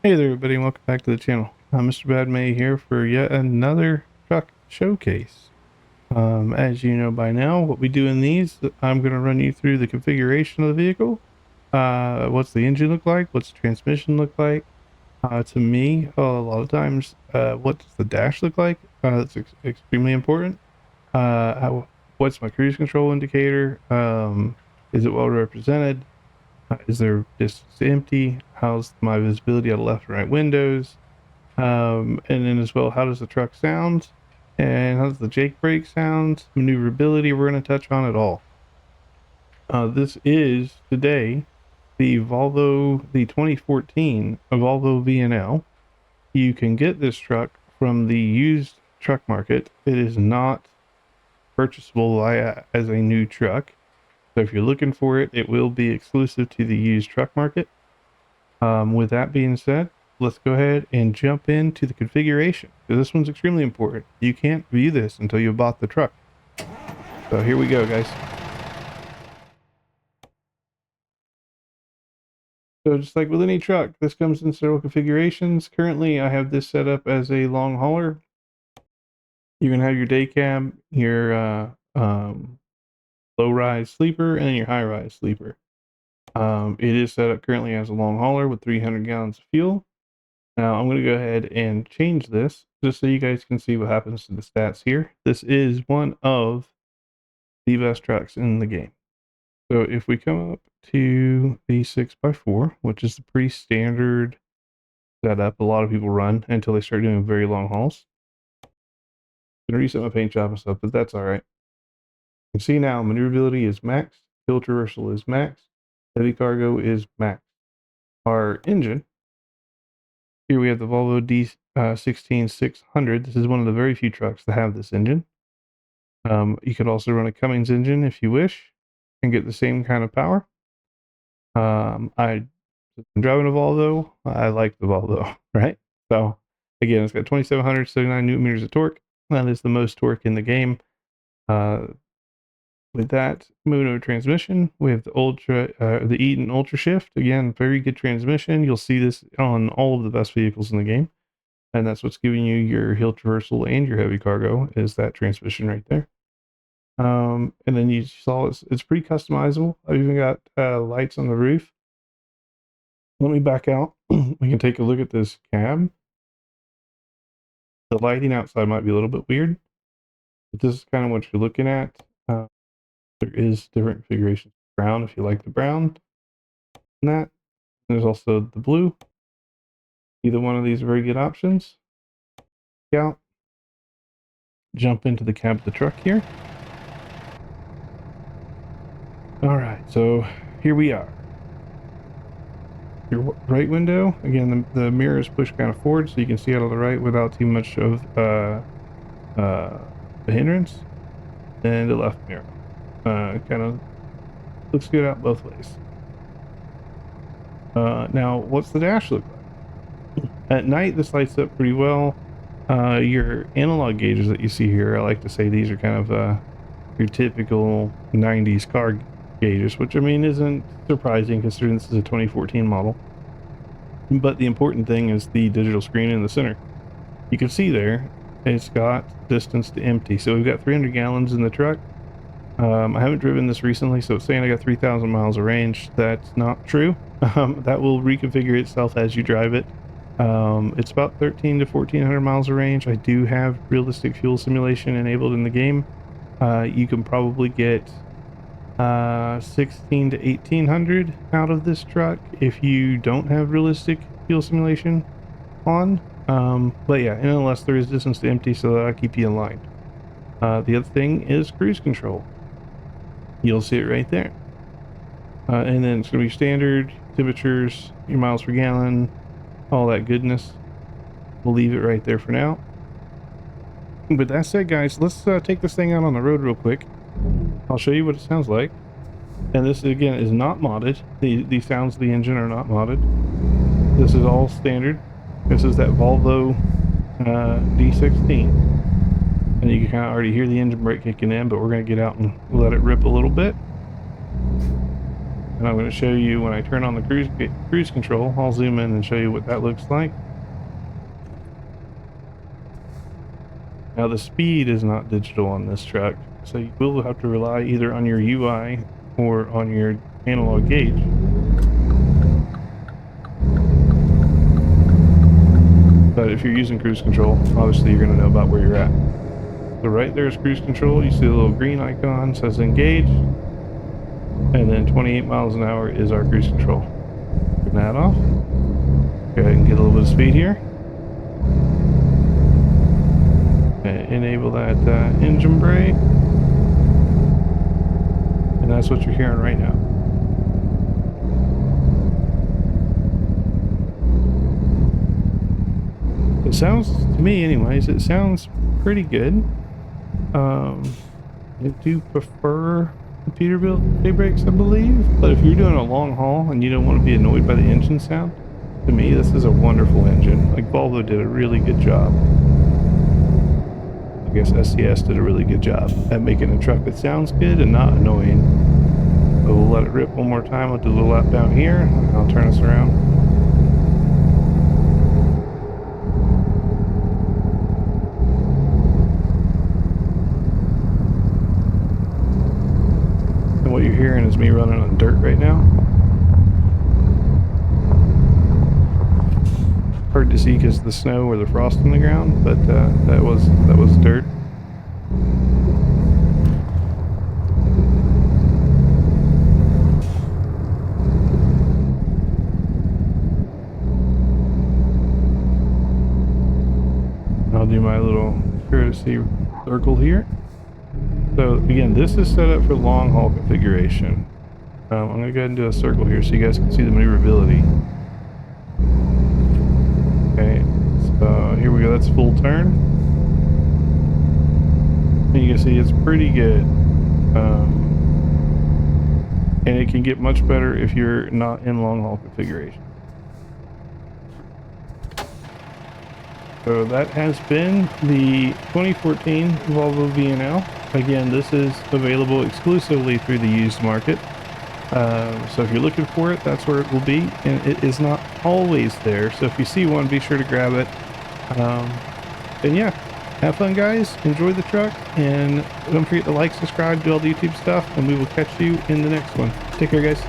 Hey there everybody, and welcome back to the channel. Mr. Badmay here for yet another truck showcase. As you know by now, what we do in these, I'm going to run you through the configuration of the vehicle. What's the engine look like? What's the transmission look like? To me, a lot of times, what does the dash look like? That's extremely important. What's my cruise control indicator? Is it well represented? Is there distance to empty? How's my visibility out of left and right windows? And then as well, how does the truck sound? And how does the Jake brake sound? Maneuverability, we're going to touch on it all. This is today the 2014 Volvo VNL. You can get this truck from the used truck market. It is not purchasable as a new truck. So if you're looking for it, it will be exclusive to the used truck market. With that being said, let's go ahead and jump into the configuration. This one's extremely important. You can't view this until you bought the truck. So here we go, guys. So just like with any truck, this comes in several configurations. Currently, I have this set up as a long hauler. You can have your day cab, your low-rise sleeper, and then your high-rise sleeper. It is set up currently as a long hauler with 300 gallons of fuel. Now I'm going to go ahead and change this just so you guys can see what happens to the stats here. This is one of the best trucks in the game. So if we come up to the 6x4, which is the pretty standard setup a lot of people run until they start doing very long hauls. I'm going to reset my paint job and stuff, but that's all right. You can see now maneuverability is max, hill traversal is max, heavy cargo is max. Our engine, here we have the Volvo D16600. This is one of the very few trucks that have this engine. You could also run a Cummins engine if you wish and get the same kind of power. I'm driving a Volvo. I like the Volvo, right? So again, it's got 2,779 newton meters of torque. That is the most torque in the game. With that, moving over transmission, we have the Eaton Ultra Shift. Again, very good transmission. You'll see this on all of the best vehicles in the game. And that's what's giving you your hill traversal and your heavy cargo is that transmission right there. And then you saw it's pretty customizable. I've even got lights on the roof. Let me back out. We can take a look at this cab. The lighting outside might be a little bit weird, but this is kind of what you're looking at. There is different configurations of brown if you like the brown. And that. And there's also the blue. Either one of these are very good options. Out. Jump into the cab of the truck here. All right, so here we are. Your right window, again, the mirror is pushed kind of forward so you can see out of the right without too much of the hindrance. And the left mirror kind of looks good out both ways. Now, what's the dash look like? At night, this lights up pretty well. Your analog gauges that you see here, I like to say these are kind of your typical 90s car gauges, which I mean isn't surprising considering this is a 2014 model. But the important thing is the digital screen in the center. You can see there, it's got distance to empty. So we've got 300 gallons in the truck. I haven't driven this recently, so it's saying I got 3,000 miles of range. That's not true. That will reconfigure itself as you drive it. It's about 13 to 1,400 miles of range. I do have realistic fuel simulation enabled in the game. You can probably get 16 to 1,800 out of this truck if you don't have realistic fuel simulation on. But yeah, and unless there is distance to empty, so that'll keep you in line. The other thing is cruise control. You'll see it right there. And then it's going to be standard temperatures, your miles per gallon, all that goodness. We'll leave it right there for now. But that said, guys, let's take this thing out on the road real quick. I'll show you what it sounds like. And this, again, is not modded. The sounds of the engine are not modded. This is all standard. This is that Volvo D16. And you can kind of already hear the engine brake kicking in, but we're going to get out and let it rip a little bit. And I'm going to show you when I turn on the cruise control. I'll zoom in and show you what that looks like. Now the speed is not digital on this truck, so you will have to rely either on your UI or on your analog gauge. But if you're using cruise control, obviously you're going to know about where you're at. So right there is cruise control. You see the little green icon, says engage. And then 28 miles an hour is our cruise control. Turn that off. Go ahead and get a little bit of speed here. And enable that engine brake. And that's what you're hearing right now. It sounds, to me anyways, it sounds pretty good. I do prefer the Peterbilt K-brakes, I believe, but if you're doing a long haul and you don't want to be annoyed by the engine sound, to me this is a wonderful engine. Like Volvo did a really good job. I guess SCS did a really good job at making a truck that sounds good and not annoying. So we'll let it rip one more time. I'll do a little lap down here and I'll turn us around. What you're hearing is me running on dirt right now. Hard to see because of the snow or the frost on the ground, but that was dirt. I'll do my little courtesy circle here. So again, this is set up for long haul configuration. I'm going to go ahead and do a circle here so you guys can see the maneuverability. Okay, so here we go, that's full turn. And you can see it's pretty good. And it can get much better if you're not in long haul configuration. So that has been the 2014 Volvo VNL. Again, this is available exclusively through the used market. So if you're looking for it, that's where it will be. And it is not always there. So if you see one, be sure to grab it. And yeah, have fun, guys. Enjoy the truck. And don't forget to like, subscribe, do all the YouTube stuff. And we will catch you in the next one. Take care, guys.